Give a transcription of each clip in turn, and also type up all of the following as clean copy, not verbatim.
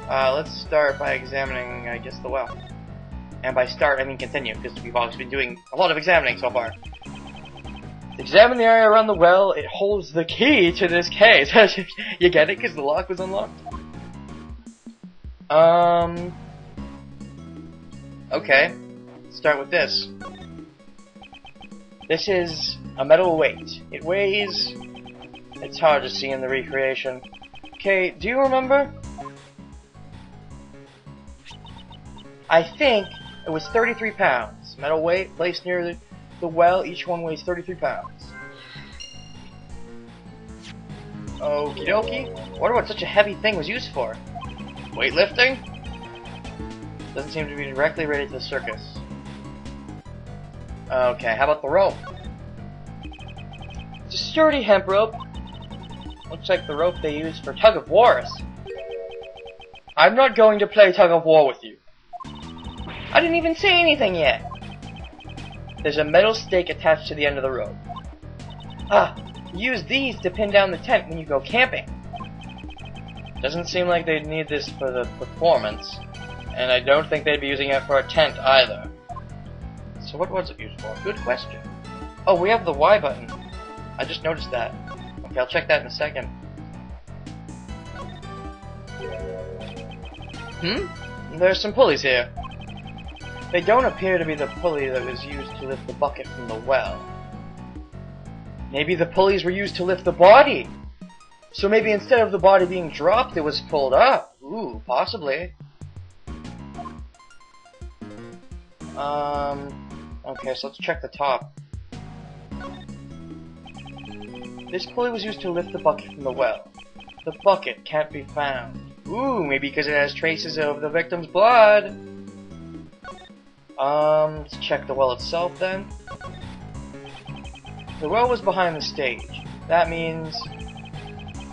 Let's start by examining, I guess, the well. And by start, I mean continue, because we've obviously been doing a lot of examining so far. Examine the area around the well. It holds the key to this case. You get it? Because the lock was unlocked? Okay. Let's start with this. This is a metal weight. It weighs... It's hard to see in the recreation. Okay, do you remember? I think it was 33 pounds. Metal weight placed near the well. Each one weighs 33 pounds. Okie dokie. Wonder what such a heavy thing was used for. Weightlifting? Doesn't seem to be directly related to the circus. Okay, how about the rope? It's a sturdy hemp rope. Looks like the rope they use for tug of wars. I'm not going to play tug of war with you. I didn't even say anything yet. There's a metal stake attached to the end of the rope. Ah, use these to pin down the tent when you go camping. Doesn't seem like they'd need this for the performance, and I don't think they'd be using it for a tent either. So what was it used for? Good question. Oh, we have the Y button. I just noticed that. Okay, I'll check that in a second. There's some pulleys here. They don't appear to be the pulley that was used to lift the bucket from the well. Maybe the pulleys were used to lift the body. So maybe instead of the body being dropped, it was pulled up. Ooh, possibly. Okay, so let's check the top. This pulley was used to lift the bucket from the well. The bucket can't be found. Ooh, maybe because it has traces of the victim's blood. Let's check the well itself then. The well was behind the stage. That means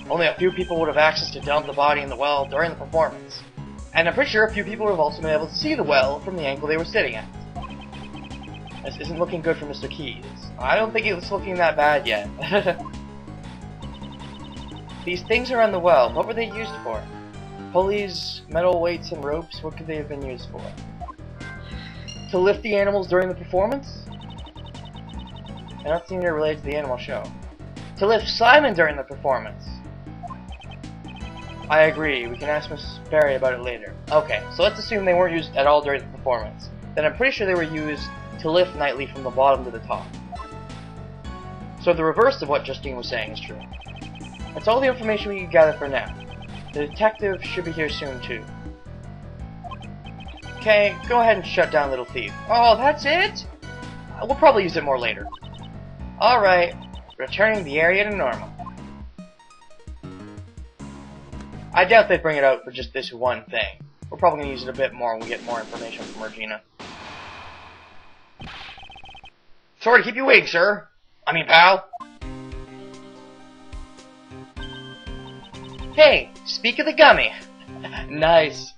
only a few people would have access to dump the body in the well during the performance. And I'm pretty sure a few people would have also been able to see the well from the angle they were sitting at. This isn't looking good for Mr. Keys. I don't think it's looking that bad yet. These things around the well, what were they used for? Pulleys, metal weights, and ropes, what could they have been used for? To lift the animals during the performance? I don't seem to relate to the animal show. To lift Simon during the performance? I agree, we can ask Miss Barry about it later. Okay, so let's assume they weren't used at all during the performance. Then I'm pretty sure they were used to lift Knightley from the bottom to the top. So the reverse of what Justine was saying is true. That's all the information we can gather for now. The detective should be here soon too. Okay, go ahead and shut down Little Thief. Oh, that's it? We'll probably use it more later. Alright, returning the area to normal. I doubt they'd bring it out for just this one thing. We're probably going to use it a bit more when we get more information from Regina. Sorry to keep you waiting, sir. I mean, pal. Hey, speak of the gummy. Nice.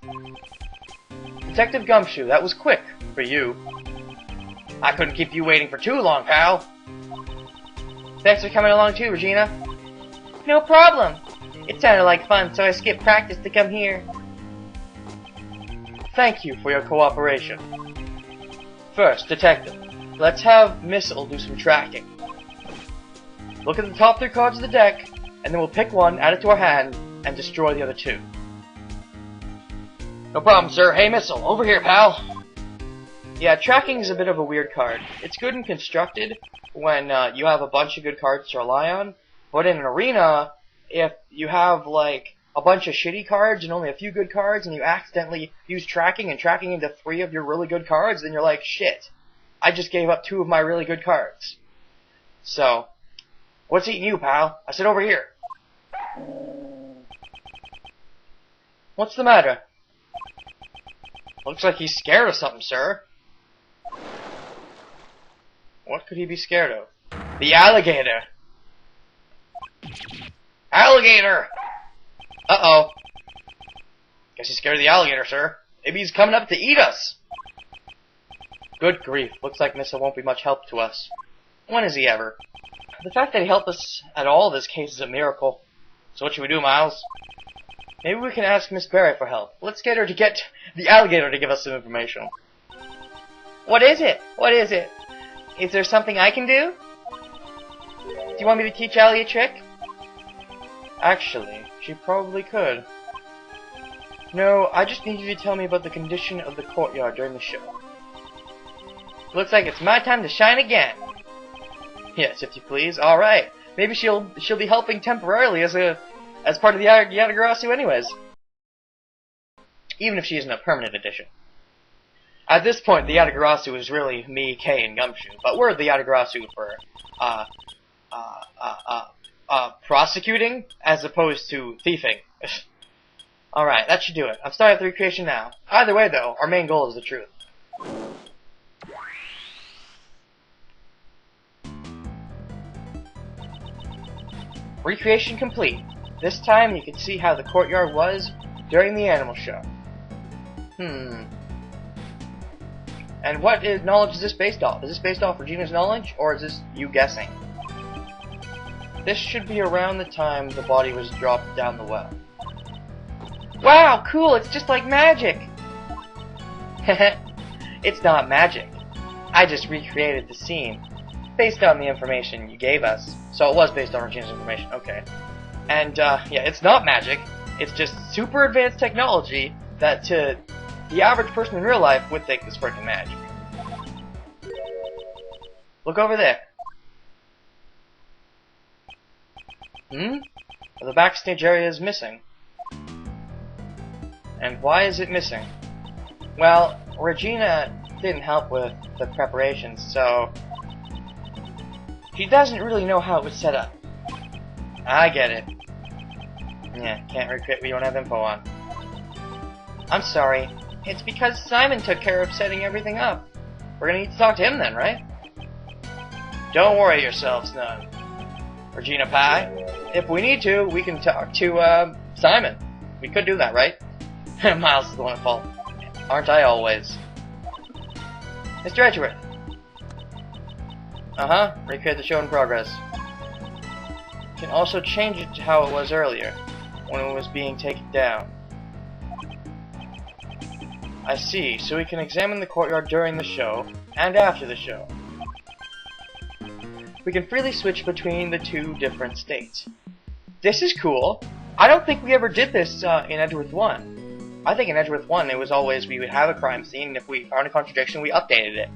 Detective Gumshoe, that was quick for you. I couldn't keep you waiting for too long, pal. Thanks for coming along too, Regina. No problem. It sounded like fun, so I skipped practice to come here. Thank you for your cooperation. First, Detective, let's have Missile do some tracking. Look at the top 3 cards of the deck, and then we'll pick one, add it to our hand, and destroy the other 2. No problem, sir. Hey, Missile, over here, pal. Yeah, tracking is a bit of a weird card. It's good and constructed when you have a bunch of good cards to rely on, but in an arena, if you have, like, a bunch of shitty cards and only a few good cards, and you accidentally use tracking and tracking into 3 of your really good cards, then you're like, shit, I just gave up 2 of my really good cards. So, what's eating you, pal? I said over here. What's the matter? Looks like he's scared of something, sir. What could he be scared of? The alligator! Alligator! Uh-oh. Guess he's scared of the alligator, sir. Maybe he's coming up to eat us. Good grief. Looks like Missa won't be much help to us. When is he ever? The fact that he helped us at all in this case is a miracle. So what should we do, Miles? Maybe we can ask Miss Barry for help. Let's get her to get the alligator to give us some information. What is it? What is it? Is there something I can do? Do you want me to teach Allie a trick? Actually, she probably could. No, I just need you to tell me about the condition of the courtyard during the show. Looks like it's my time to shine again. Yes, if you please. All right. Maybe she'll be helping temporarily as part of the Yatagarasu anyways. Even if she isn't a permanent addition. At this point, the Yatagarasu is really me, Kay, and Gumshoe, but we're the Yatagarasu for prosecuting as opposed to thieving. Alright, that should do it. I'm starting the recreation now. Either way, though, our main goal is the truth. Recreation complete. This time you can see how the courtyard was during the animal show. And what knowledge is this based off? Is this based off Regina's knowledge, or is this you guessing? This should be around the time the body was dropped down the well. Wow, cool, it's just like magic! It's not magic. I just recreated the scene, based on the information you gave us. So it was based on Regina's information, okay. And, yeah, it's not magic. It's just super advanced technology that to the average person in real life would think is freaking magic. Look over there. The backstage area is missing. And why is it missing? Well, Regina didn't help with the preparations, so she doesn't really know how it was set up. I get it. Yeah, can't recreate what you don't have info on. I'm sorry. It's because Simon took care of setting everything up. We're gonna need to talk to him then, right? Don't worry yourselves none. Regina Pie, if we need to, we can talk to, Simon. We could do that, right? Miles is the one at fault. Aren't I always? Mr. Edgeworth. Recreate the show in progress. You can also change it to how it was earlier, when it was being taken down. I see, so we can examine the courtyard during the show, and after the show. We can freely switch between the two different states. This is cool! I don't think we ever did this in Edgeworth 1. I think in Edgeworth 1 it was always we would have a crime scene, and if we found a contradiction, we updated it.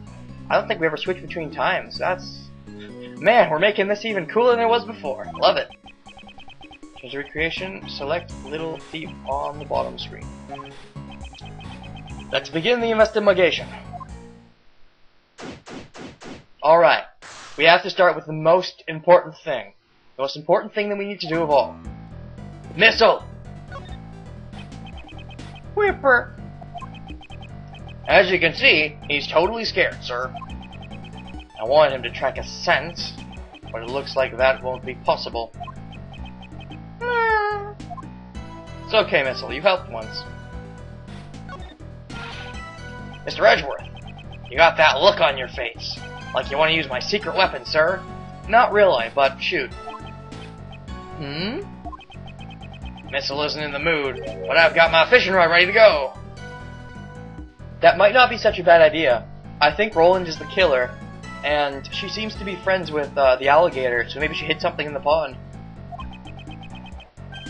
I don't think we ever switched between times. That's... Man, we're making this even cooler than it was before. Love it. Change recreation, select Little Thief on the bottom screen. Let's begin the investigation. Alright, we have to start with the most important thing. The most important thing that we need to do of all. Missile! Whipper! As you can see, he's totally scared, sir. I wanted him to track a scent, but it looks like that won't be possible. It's okay, Missile, you helped once. Mr. Edgeworth, you got that look on your face. Like you want to use my secret weapon, sir? Not really, but shoot. Missile isn't in the mood, but I've got my fishing rod ready to go. That might not be such a bad idea. I think Roland is the killer, and she seems to be friends with the alligator, so maybe she hid something in the pond.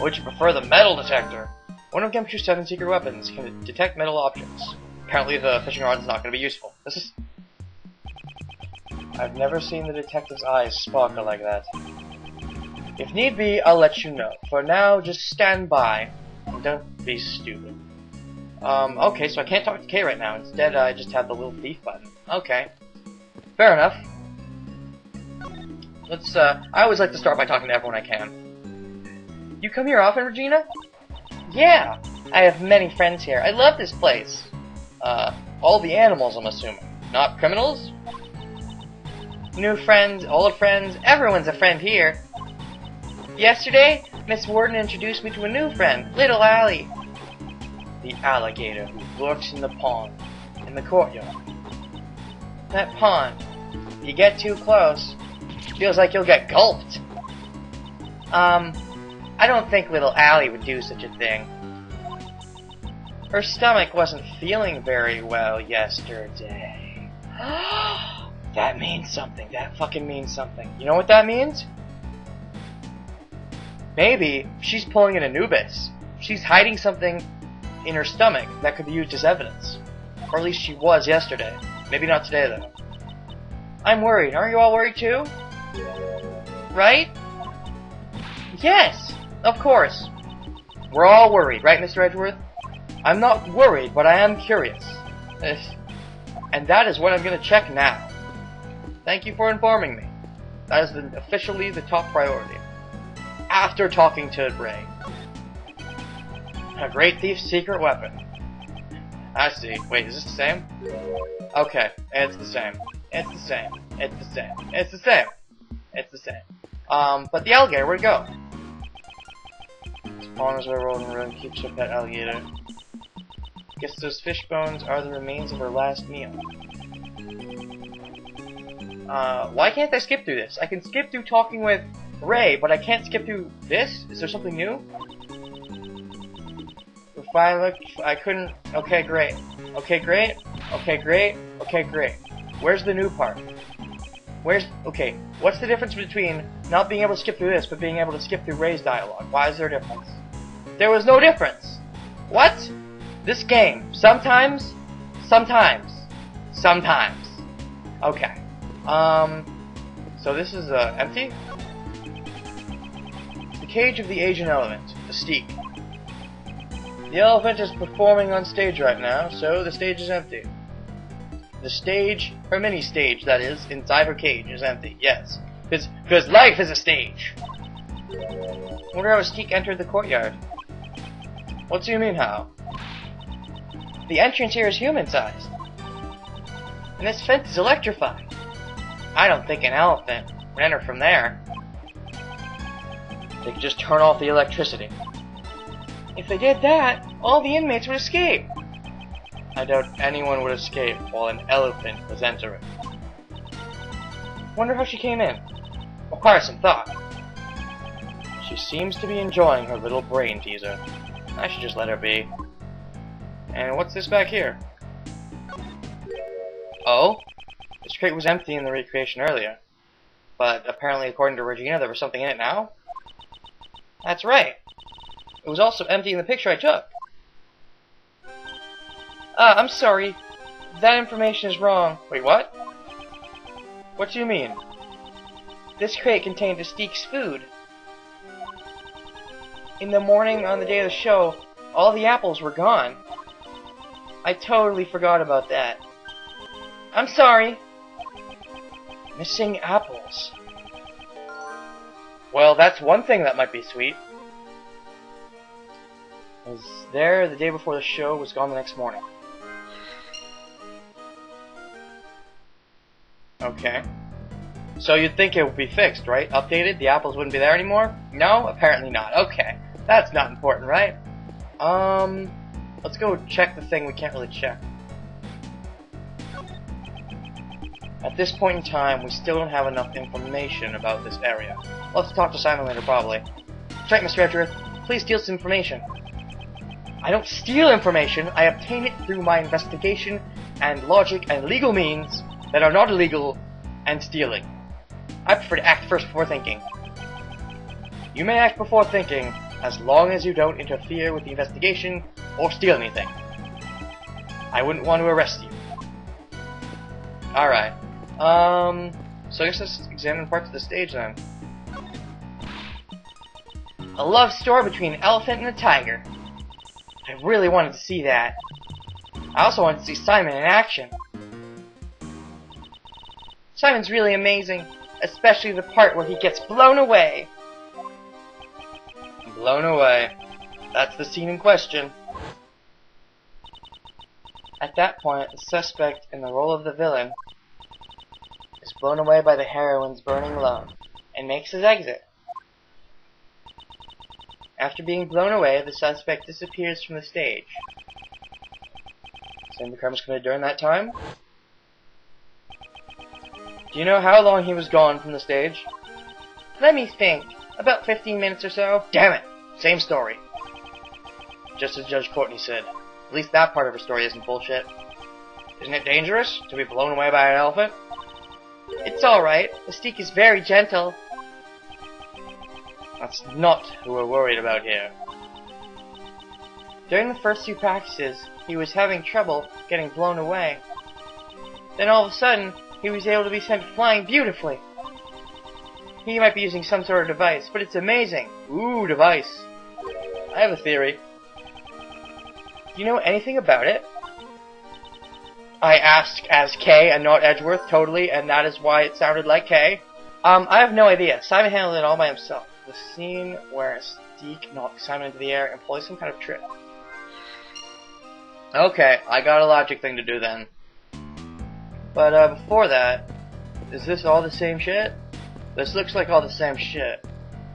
Would you prefer the metal detector? One of Gumshoe's 7 secret weapons can detect metal objects. Apparently the fishing rod is not going to be useful. This is... I've never seen the detective's eyes sparkle like that. If need be, I'll let you know. For now, just stand by. And don't be stupid. Okay, so I can't talk to Kay right now. Instead, I just have the little thief button. Okay. Fair enough. Let's, I always like to start by talking to everyone I can. You come here often, Regina? Yeah! I have many friends here. I love this place. All the animals, I'm assuming. Not criminals? New friends, old friends, everyone's a friend here. Yesterday, Miss Warden introduced me to a new friend, Little Allie. The alligator who lurks in the pond, in the courtyard. That pond. If you get too close, feels like you'll get gulped. I don't think Little Allie would do such a thing. Her stomach wasn't feeling very well yesterday. That means something. That fucking means something. You know what that means? Maybe she's pulling an Anubis. She's hiding something in her stomach that could be used as evidence. Or at least she was yesterday. Maybe not today, though. I'm worried. Aren't you all worried, too? Right? Yes! Of course. We're all worried, right, Mr. Edgeworth? I'm not worried, but I am curious. And that is what I'm going to check now. Thank you for informing me. That is officially the top priority. After talking to Ray. A great thief's secret weapon. I see. Wait, is this the same? Okay, it's the same. It's the same. It's the same. It's the same. It's the same. But the alligator, where'd it go? Spawns are rolling around, keeps her pet alligator. Guess those fish bones are the remains of her last meal. Why can't I skip through this? I can skip through talking with Ray, but I can't skip through this? Is there something new? If I look, I couldn't. Okay, great. Okay, great. Okay, great. Okay, great. Where's the new part? Okay, what's the difference between not being able to skip through this, but being able to skip through Ray's dialogue? Why is there a difference? There was no difference! What? This game. Sometimes. Okay. So this is, empty? The cage of the Asian elephant. The steak. The elephant is performing on stage right now, so the stage is empty. The stage, her mini stage, that is, inside her cage is empty, yes. Because life is a stage! I wonder how a steak entered the courtyard. What do you mean, how? The entrance here is human-sized. And this fence is electrified. I don't think an elephant would enter from there. They could just turn off the electricity. If they did that, all the inmates would escape. I doubt anyone would escape while an elephant was entering. Wonder how she came in. Requires some thought. She seems to be enjoying her little brain teaser. I should just let her be. And what's this back here? Oh? This crate was empty in the recreation earlier. But apparently, according to Regina, there was something in it now? That's right. It was also empty in the picture I took. I'm sorry. That information is wrong. Wait, what? What do you mean? This crate contained Mystique's food. In the morning on the day of the show, all the apples were gone. I totally forgot about that. I'm sorry. Missing apples. Well, that's one thing that might be sweet. Was there the day before the show, was gone the next morning. Okay. So you'd think it would be fixed, right? Updated? The apples wouldn't be there anymore? No? Apparently not. Okay. That's not important, right? Let's go check the thing we can't really check. At this point in time, we still don't have enough information about this area. We'll have to talk to Simon later, probably. Check, Mr. Edgeworth. Please steal some information. I don't steal information. I obtain it through my investigation and logic and legal means that are not illegal and stealing. I prefer to act first before thinking. You may act before thinking, as long as you don't interfere with the investigation or steal anything. I wouldn't want to arrest you. Alright. So I guess let's examine parts of the stage then. A love story between an elephant and a tiger. I really wanted to see that. I also wanted to see Simon in action. Simon's really amazing, especially the part where he gets blown away. Blown away. That's the scene in question. At that point, the suspect in the role of the villain is blown away by the heroine's burning love and makes his exit. After being blown away, the suspect disappears from the stage. Same crimes committed during that time? Do you know how long he was gone from the stage? Let me think. About 15 minutes or so. Damn it! Same story. Just as Judge Courtney said. At least that part of her story isn't bullshit. Isn't it dangerous to be blown away by an elephant? It's alright. Mystique is very gentle. That's not who we're worried about here. During the first few practices, he was having trouble getting blown away. Then all of a sudden, he was able to be sent flying beautifully. He might be using some sort of device, but it's amazing. Ooh, device. I have a theory. Do you know anything about it? I asked as K and not Edgeworth, totally, and that is why it sounded like K. I have no idea. Simon handled it all by himself. The scene where Mystique knocks Simon into the air employs some kind of trick. Okay, I got a logic thing to do then. But before that, is this all the same shit? This looks like all the same shit.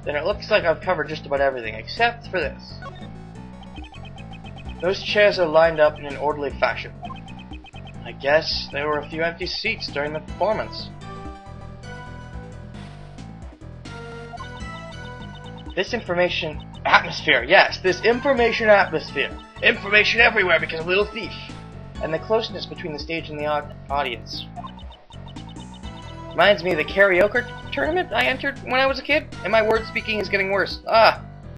Then it looks like I've covered just about everything, except for this. Those chairs are lined up in an orderly fashion. I guess there were a few empty seats during the performance. This information atmosphere, yes, this information atmosphere. Information everywhere because of Little Thief. And the closeness between the stage and the audience. Reminds me of the karaoke tournament I entered when I was a kid, and my word speaking is getting worse.